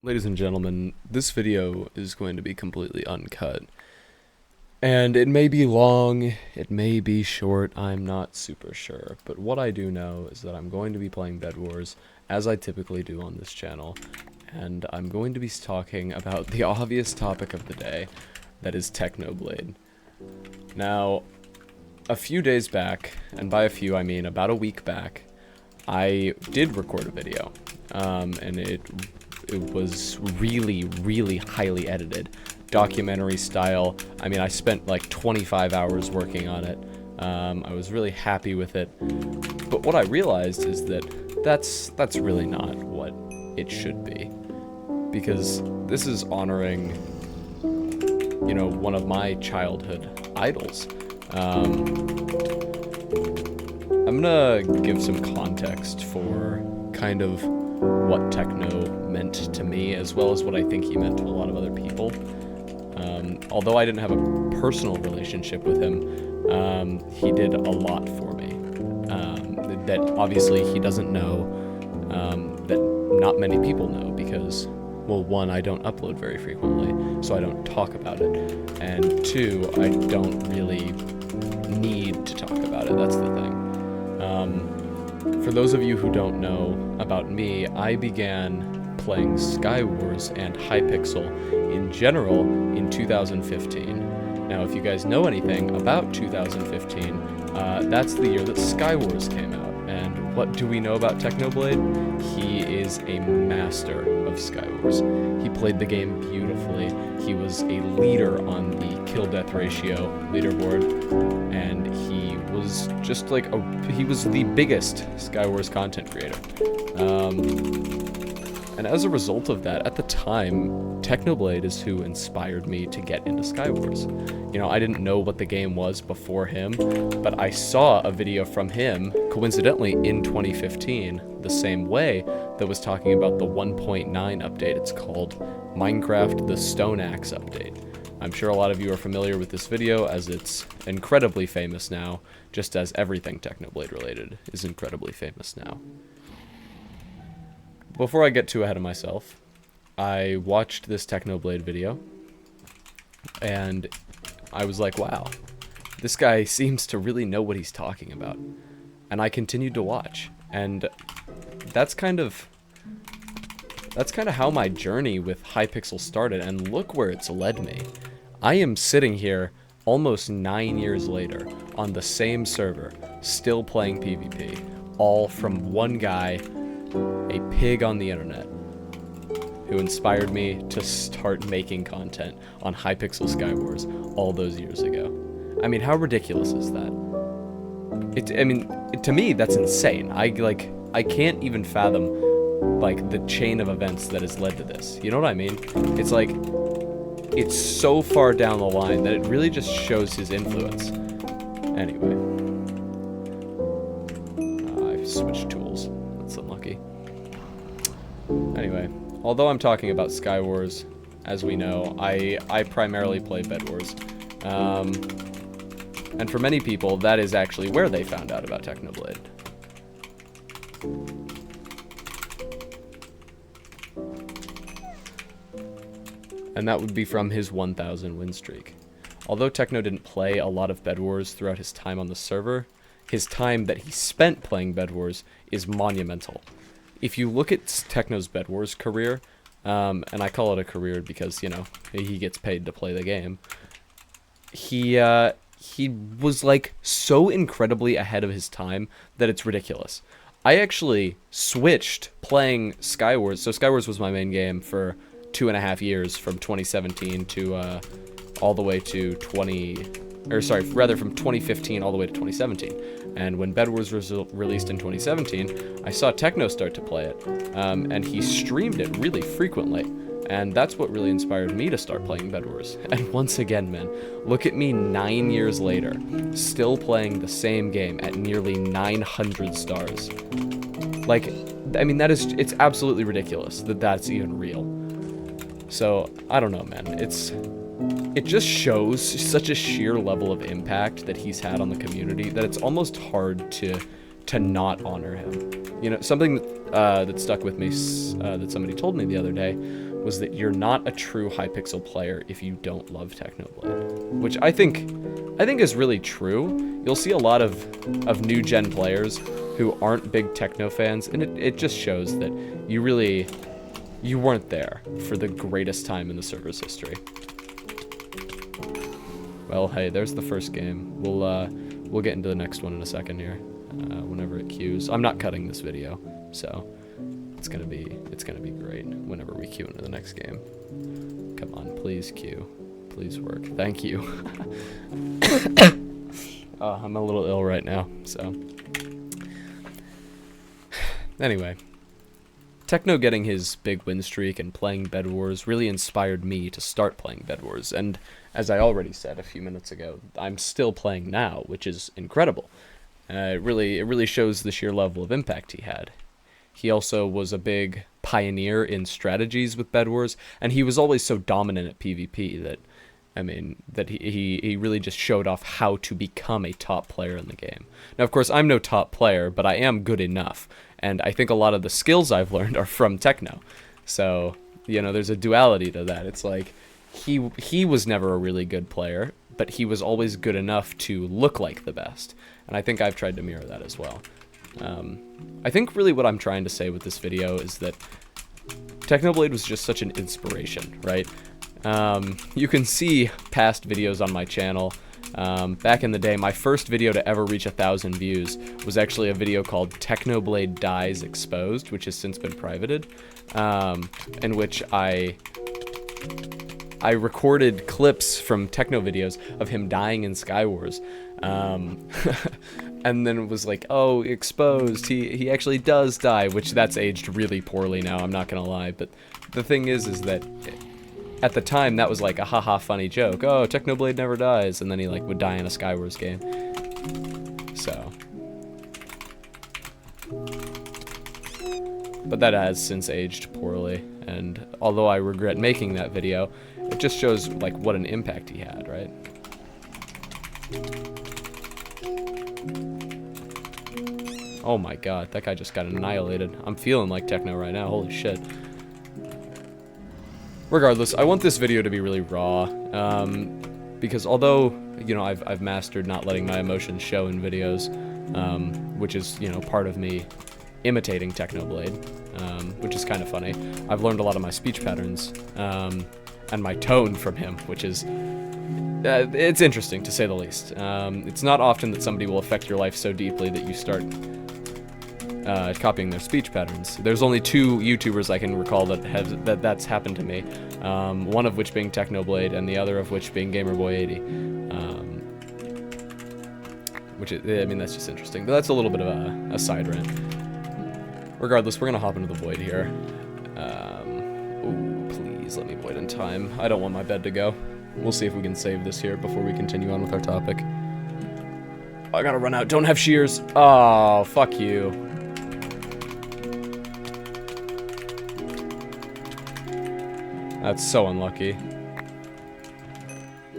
Ladies and gentlemen, this video is going to be completely uncut. And it may be long, it may be short, I'm not super sure. But what I do know is that I'm going to be playing Bedwars, as I typically do on this channel. And I'm going to be talking about the obvious topic of the day, that is Technoblade. Now, a few days back, and by a few I mean about a week back, I did record a video. And it was really highly edited, documentary style. I mean, I spent like 25 hours working on it. I was really happy with it, but what I realized is that that's really not what it should be, because this is honoring, you know, one of my childhood idols. I'm gonna give some context for kind of what techno meant to me, as well as what I think he meant to a lot of other people. Although I didn't have a personal relationship with him, he did a lot for me. That obviously he doesn't know, that not many people know, because, well, one, I don't upload very frequently, so I don't talk about it, and two, I don't really need to talk about it, that's the thing. For those of you who don't know about me, I began playing Skywars and hypixel in general in 2015. Now, if you guys know anything about 2015, that's the year that Skywars came out. And what do we know about Technoblade? He is a master of Skywars. He played the game beautifully. He was a leader on the kill-death ratio leaderboard, and he was just like he was the biggest Skywars content creator. And as a result of that, at the time, Technoblade is who inspired me to get into Skywars. You know, I didn't know what the game was before him, but I saw a video from him, coincidentally in 2015, the same way, that was talking about the 1.9 update. It's called Minecraft the Stone Axe update. I'm sure a lot of you are familiar with this video, as it's incredibly famous now, just as everything Technoblade related is incredibly famous now. Before I get too ahead of myself, I watched this Technoblade video, and I was like, wow, this guy seems to really know what he's talking about. And I continued to watch, and that's kind of how my journey with hypixel started, and look where it's led me. I am sitting here almost 9 years later on the same server, still playing PvP, all from one guy, a pig on the internet, who inspired me to start making content on hypixel Skywars all those years ago. I mean, how ridiculous is that? To me, that's insane. I can't even fathom, like, the chain of events that has led to this. You know what I mean? It's like, it's so far down the line that it really just shows his influence. Anyway. I've switched tools. That's unlucky. Anyway, although I'm talking about Skywars, as we know, I primarily play Bedwars. And for many people, that is actually where they found out about Technoblade. And that would be from his 1,000 win streak. Although Techno didn't play a lot of Bedwars throughout his time on the server, his time that he spent playing Bedwars is monumental. If you look at Techno's Bedwars career, and I call it a career because, you know, he gets paid to play the game, he was, like, so incredibly ahead of his time that it's ridiculous. I actually switched playing Skywars, so Skywars was my main game for 2.5 years, from 2017 to all the way to from 2015 all the way to 2017. And when Bedwars was released in 2017, I saw Techno start to play it, and he streamed it really frequently, and that's what really inspired me to start playing Bedwars. And once again, man, look at me 9 years later, still playing the same game at nearly 900 stars. Like, I mean, it's absolutely ridiculous that that's even real. So, I don't know, man. It just shows such a sheer level of impact that he's had on the community that it's almost hard to not honor him. You know, something that stuck with me, that somebody told me the other day, was that you're not a true hypixel player if you don't love Technoblade, which I think is really true. You'll see a lot of new gen players who aren't big techno fans, and it just shows that you weren't there for the greatest time in the server's history. Well, hey, there's the first game. We'll get into the next one in a second here, whenever it queues. I'm not cutting this video, so it's gonna be great whenever we queue into the next game. Come on, please queue, please work. Thank you. I'm a little ill right now, so anyway. Techno getting his big win streak and playing Bedwars really inspired me to start playing Bedwars, and as I already said a few minutes ago, I'm still playing now, which is incredible. It really shows the sheer level of impact he had. He also was a big pioneer in strategies with Bedwars, and he was always so dominant at PvP that, I mean, that he really just showed off how to become a top player in the game. Now, of course, I'm no top player, but I am good enough, and I think a lot of the skills I've learned are from Techno. So, you know, there's a duality to that. It's like, he was never a really good player, but he was always good enough to look like the best, and I think I've tried to mirror that as well. I think really what I'm trying to say with this video is that Technoblade was just such an inspiration, right? You can see past videos on my channel. Back in the day, my first video to ever reach 1,000 views was actually a video called Technoblade Dies Exposed, which has since been privated, in which I recorded clips from Techno videos of him dying in Skywars. And then it was like, oh, exposed, he actually does die, which that's aged really poorly now, I'm not gonna lie, but the thing is that at the time, that was like a haha funny joke. Oh, Technoblade never dies, and then he like would die in a Skywars game. So, but that has since aged poorly, and although I regret making that video, it just shows like what an impact he had, right? Oh my god, that guy just got annihilated. I'm feeling like Techno right now, holy shit. Regardless, I want this video to be really raw, because although, you know, I've mastered not letting my emotions show in videos, which is, you know, part of me imitating Technoblade, which is kind of funny. I've learned a lot of my speech patterns, and my tone from him, which is, it's interesting to say the least. It's not often that somebody will affect your life so deeply that you start copying their speech patterns. There's only 2 YouTubers I can recall that's happened to me, one of which being Technoblade, and the other of which being GamerBoy80. Which is, I mean, that's just interesting, but that's a little bit of a side rant. Regardless, we're gonna hop into the void here. Ooh, please let me void in time. I don't want my bed to go. We'll see if we can save this here before we continue on with our topic. I gotta run out. Don't have shears. Oh, fuck you. That's so unlucky.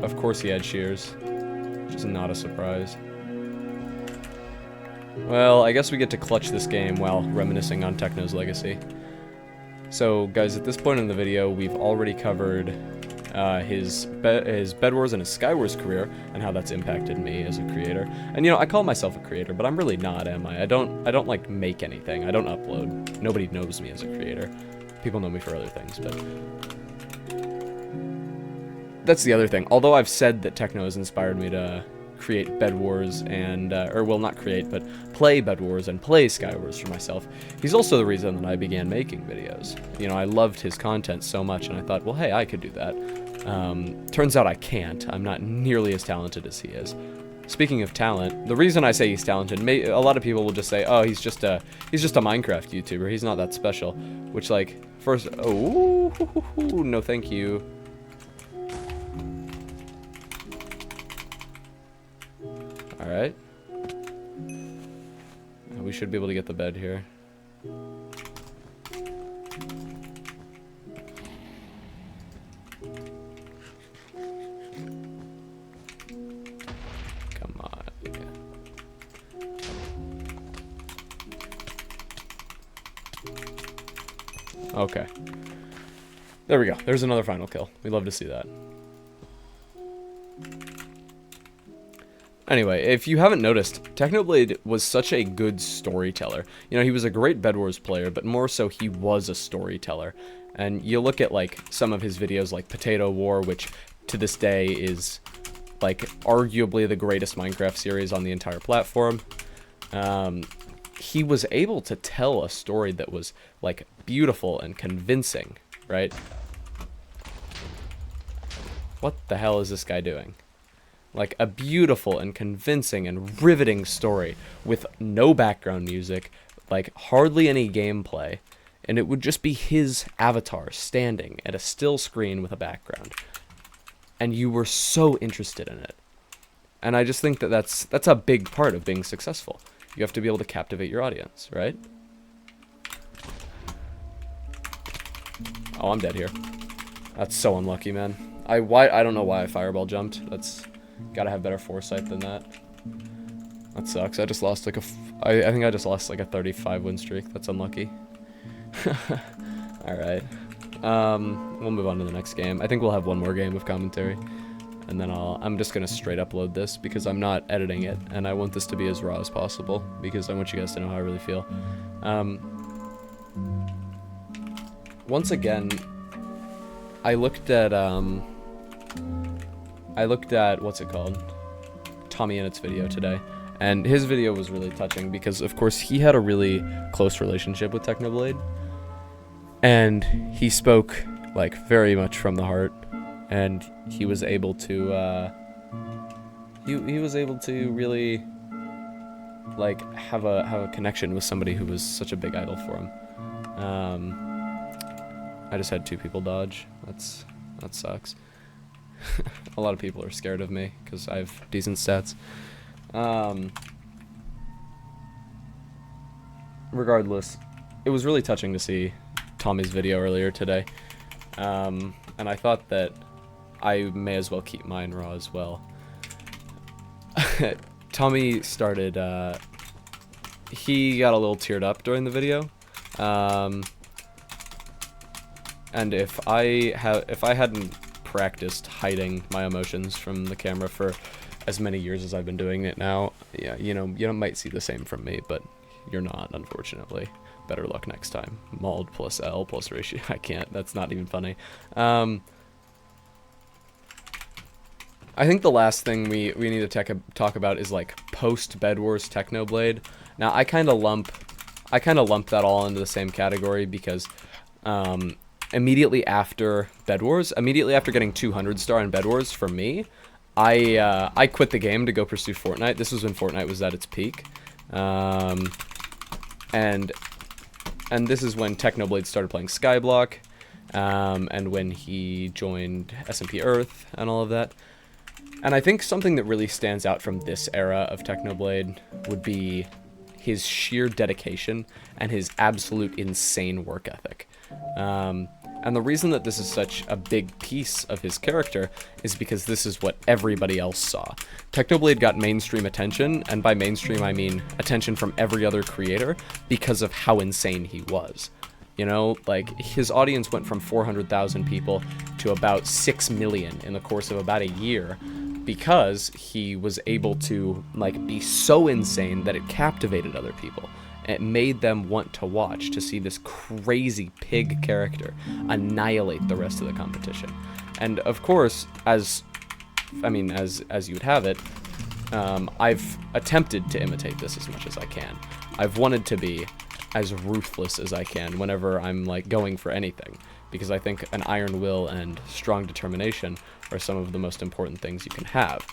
Of course he had shears. Which is not a surprise. Well, I guess we get to clutch this game while reminiscing on Techno's legacy. So, guys, at this point in the video, we've already covered his Bedwars and his Skywars career, and how that's impacted me as a creator. And you know, I call myself a creator, but I'm really not, am I? I don't like make anything. I don't upload. Nobody knows me as a creator. People know me for other things, but that's the other thing. Although I've said that Techno has inspired me to create Bedwars and, or well, not create, but play Bedwars and play Skywars for myself, he's also the reason that I began making videos. You know, I loved his content so much, and I thought, well, hey, I could do that. Turns out I can't. I'm not nearly as talented as he is. Speaking of talent, the reason I say he's talented, a lot of people will just say, oh, he's just a Minecraft YouTuber. He's not that special. Which, like, first, oh, no, thank you. All right. We should be able to get the bed here. Okay. There we go. There's another final kill. We love to see that. Anyway, if you haven't noticed, Technoblade was such a good storyteller. You know, he was a great Bedwars player, but more so he was a storyteller. And you look at, like, some of his videos like Potato War, which to this day is, like, arguably the greatest Minecraft series on the entire platform. He was able to tell a story that was, like, beautiful and convincing, right? What the hell is this guy doing? Like, a beautiful and convincing and riveting story with no background music, like, hardly any gameplay, and it would just be his avatar standing at a still screen with a background. And you were so interested in it. And I just think that that's a big part of being successful. You have to be able to captivate your audience, right? Oh, I'm dead here. That's so unlucky, man. I don't know why I fireball jumped. That's gotta have better foresight than that. That sucks. I just lost like I think I just lost like a 35 win streak. That's unlucky. All right. We'll move on to the next game. I think we'll have one more game of commentary, and then I'm just gonna straight upload this because I'm not editing it, and I want this to be as raw as possible because I want you guys to know how I really feel. Once again, I looked at what's it called? Tommy Innett's video today, and his video was really touching because, of course, he had a really close relationship with Technoblade, and he spoke like very much from the heart, and he was able to he was able to really like have a connection with somebody who was such a big idol for him. I just had 2 people dodge. That sucks. A lot of people are scared of me because I have decent stats. Regardless, it was really touching to see Tommy's video earlier today. And I thought that I may as well keep mine raw as well. Tommy started, he got a little teared up during the video. And if I hadn't practiced hiding my emotions from the camera for as many years as I've been doing it now, yeah, you might see the same from me, but you're not, unfortunately. Better luck next time. Mauled plus L plus ratio. I can't. That's not even funny. I think the last thing we need to talk about is like post Bedwars Technoblade. Now I kind of lump that all into the same category because immediately after Bedwars, immediately after getting 200 star in Bedwars, for me, I quit the game to go pursue Fortnite. This was when Fortnite was at its peak, and this is when Technoblade started playing Skyblock, and when he joined SMP Earth and all of that. And I think something that really stands out from this era of Technoblade would be his sheer dedication and his absolute insane work ethic. And the reason that this is such a big piece of his character is because this is what everybody else saw. Technoblade got mainstream attention, and by mainstream I mean attention from every other creator, because of how insane he was. You know, like, his audience went from 400,000 people to about 6 million in the course of about a year, because he was able to, like, be so insane that it captivated other people. It made them want to watch, to see this crazy pig character annihilate the rest of the competition. And of course, as you would have it, I've attempted to imitate this as much as I can. I've wanted to be as ruthless as I can whenever I'm like going for anything, because I think an iron will and strong determination are some of the most important things you can have.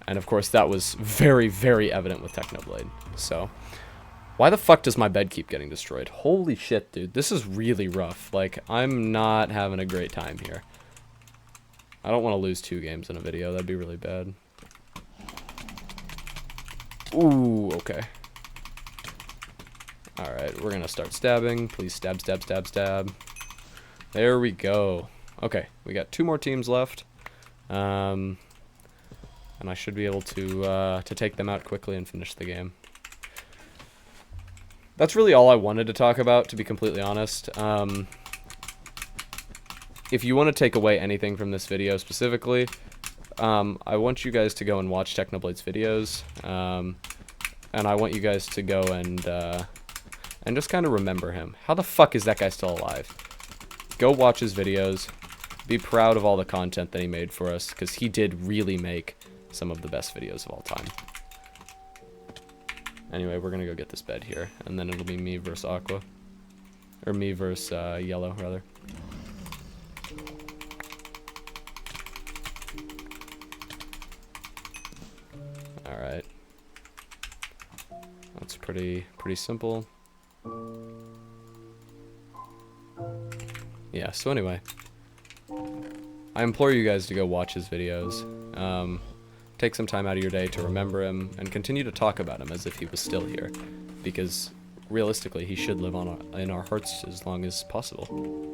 And of course, that was very, very evident with Technoblade. So, why the fuck does my bed keep getting destroyed? Holy shit, dude. This is really rough. Like, I'm not having a great time here. I don't want to lose 2 games in a video. That'd be really bad. Ooh, okay. Alright, we're gonna start stabbing. Please stab, stab, stab, stab. There we go. Okay, we got 2 more teams left. And I should be able to take them out quickly and finish the game. That's really all I wanted to talk about, to be completely honest. if you want to take away anything from this video specifically, I want you guys to go and watch Technoblade's videos, and I want you guys to go and just kind of remember him. How the fuck is that guy still alive? Go watch his videos. Be proud of all the content that he made for us, because he did really make some of the best videos of all time. Anyway, we're gonna go get this bed here, and then it'll be me versus Aqua. Or me versus Yellow, rather. Alright. That's pretty simple. Yeah, so anyway. I implore you guys to go watch his videos. Take some time out of your day to remember him, and continue to talk about him as if he was still here. Because, realistically, he should live on in our hearts as long as possible.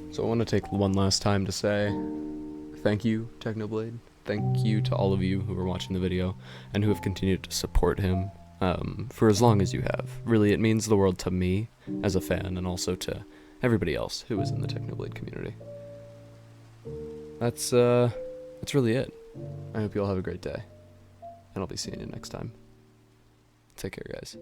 So I want to take one last time to say thank you, Technoblade. Thank you to all of you who are watching the video and who have continued to support him for as long as you have. Really, it means the world to me as a fan, and also to everybody else who is in the Technoblade community. That's really it. I hope you all have a great day, and I'll be seeing you next time. Take care, guys.